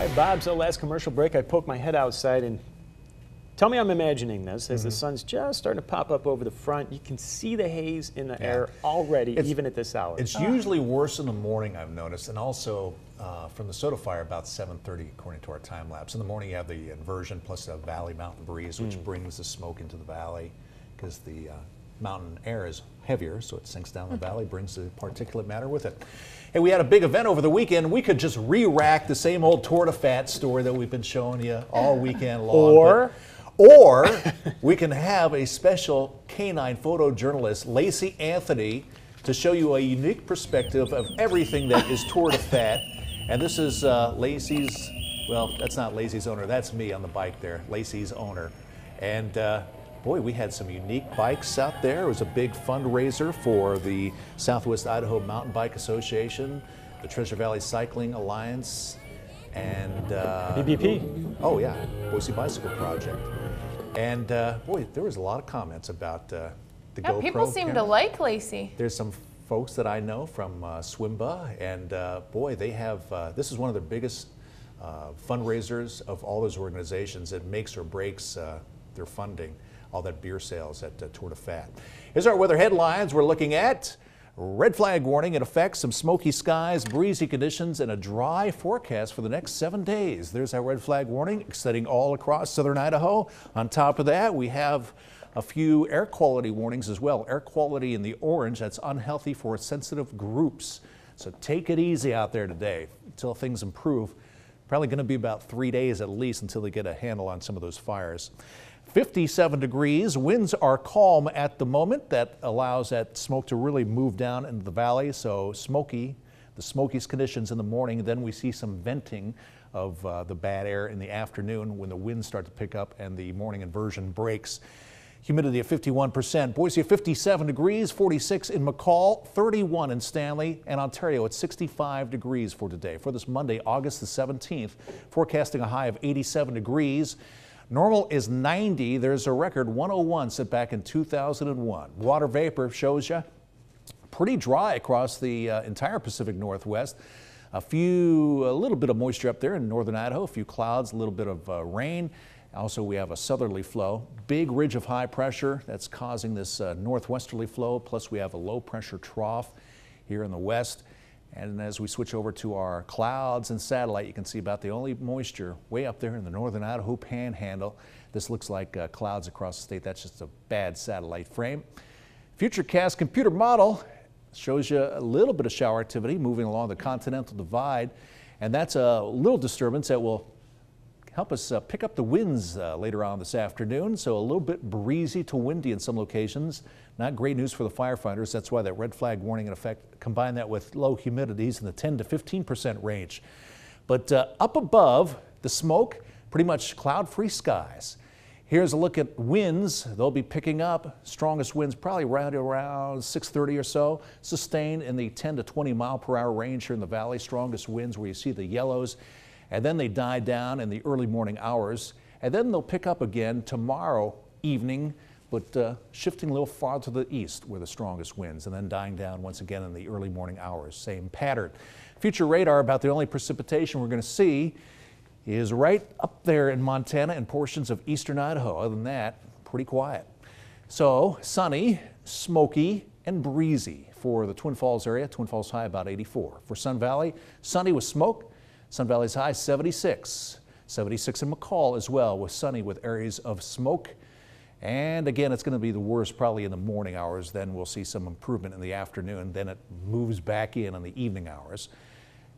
Hi, Bob. So last commercial break, I poked my head outside and tell me I'm imagining this as the sun's just starting to pop up over the front. You can see the haze in the air already, even at this hour. It's usually worse in the morning, I've noticed, and also from the soda fire about 7:30 according to our time lapse. In the morning you have the inversion plus a valley mountain breeze which brings the smoke into the valley because the mountain air is heavier, so it sinks down the valley, brings the particulate matter with it. Hey, we had a big event over the weekend. We could just re-rack the same old Tour de Fat story that we've been showing you all weekend long. Or we can have a special canine photojournalist, Lacey Anthony, to show you a unique perspective of everything that is Tour de Fat. And this is Lacey's, well, that's not Lacey's owner, that's me on the bike there, Lacey's owner. And boy, we had some unique bikes out there. It was a big fundraiser for the Southwest Idaho Mountain Bike Association, the Treasure Valley Cycling Alliance, and BBP. Oh yeah, Boise Bicycle Project. And boy, there was a lot of comments about the GoPro. People seem to like Lacey. There's some folks that I know from Swimba, and boy, they have, this is one of the biggest fundraisers of all those organizations. It makes or breaks their funding, all that beer sales at Tour de Fat. Here's our weather headlines. We're looking at red flag warning in effect, some smoky skies, breezy conditions, and a dry forecast for the next 7 days. There's our red flag warning extending all across southern Idaho. On top of that, we have a few air quality warnings as well. Air quality in the orange, that's unhealthy for sensitive groups. So take it easy out there today until things improve. Probably going to be about 3 days at least until they get a handle on some of those fires. 57 degrees, winds are calm at the moment. That allows that smoke to really move down into the valley. So smoky, the smokiest conditions in the morning. Then we see some venting of the bad air in the afternoon when the winds start to pick up and the morning inversion breaks. Humidity at 51%. Boise at 57 degrees, 46 in McCall, 31 in Stanley, and Ontario at 65 degrees for today. For this Monday, August the 17th, forecasting a high of 87 degrees. Normal is 90. There's a record 101 set back in 2001. Water vapor shows you pretty dry across the entire Pacific Northwest. A little bit of moisture up there in northern Idaho, a few clouds, a little bit of rain. Also, we have a southerly flow, big ridge of high pressure that's causing this northwesterly flow. Plus, we have a low pressure trough here in the west. And as we switch over to our clouds and satellite, you can see about the only moisture way up there in the northern Idaho panhandle. This looks like clouds across the state. That's just a bad satellite frame. Futurecast computer model shows you a little bit of shower activity moving along the continental divide. And that's a little disturbance that will help us pick up the winds later on this afternoon. So a little bit breezy to windy in some locations. Not great news for the firefighters. That's why that red flag warning in effect. Combine that with low humidities in the 10 to 15% range. But up above the smoke, pretty much cloud-free skies. Here's a look at winds. They'll be picking up. Strongest winds probably right around 6:30 or so. Sustained in the 10 to 20 mile per hour range here in the valley. Strongest winds where you see the yellows. And then they die down in the early morning hours. And then they'll pick up again tomorrow evening, but shifting a little farther to the east where the strongest winds, and then dying down once again in the early morning hours. Same pattern. Future radar, about the only precipitation we're going to see is right up there in Montana and portions of eastern Idaho. Other than that, pretty quiet. So sunny, smoky, and breezy for the Twin Falls area. Twin Falls high about 84. For Sun Valley, sunny with smoke. Sun Valley's high 76. 76 in McCall as well, with sunny with areas of smoke. And again, it's going to be the worst probably in the morning hours. Then we'll see some improvement in the afternoon. Then it moves back in the evening hours.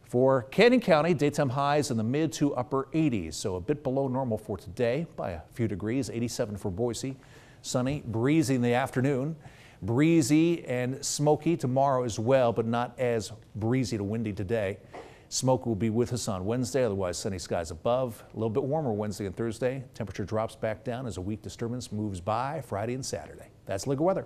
For Canyon County, daytime highs in the mid to upper 80s, so a bit below normal for today by a few degrees. 87 for Boise. Sunny, breezy in the afternoon. Breezy and smoky tomorrow as well, but not as breezy to windy today. Smoke will be with us on Wednesday, otherwise sunny skies above. A little bit warmer Wednesday and Thursday. Temperature drops back down as a weak disturbance moves by Friday and Saturday. That's look at weather.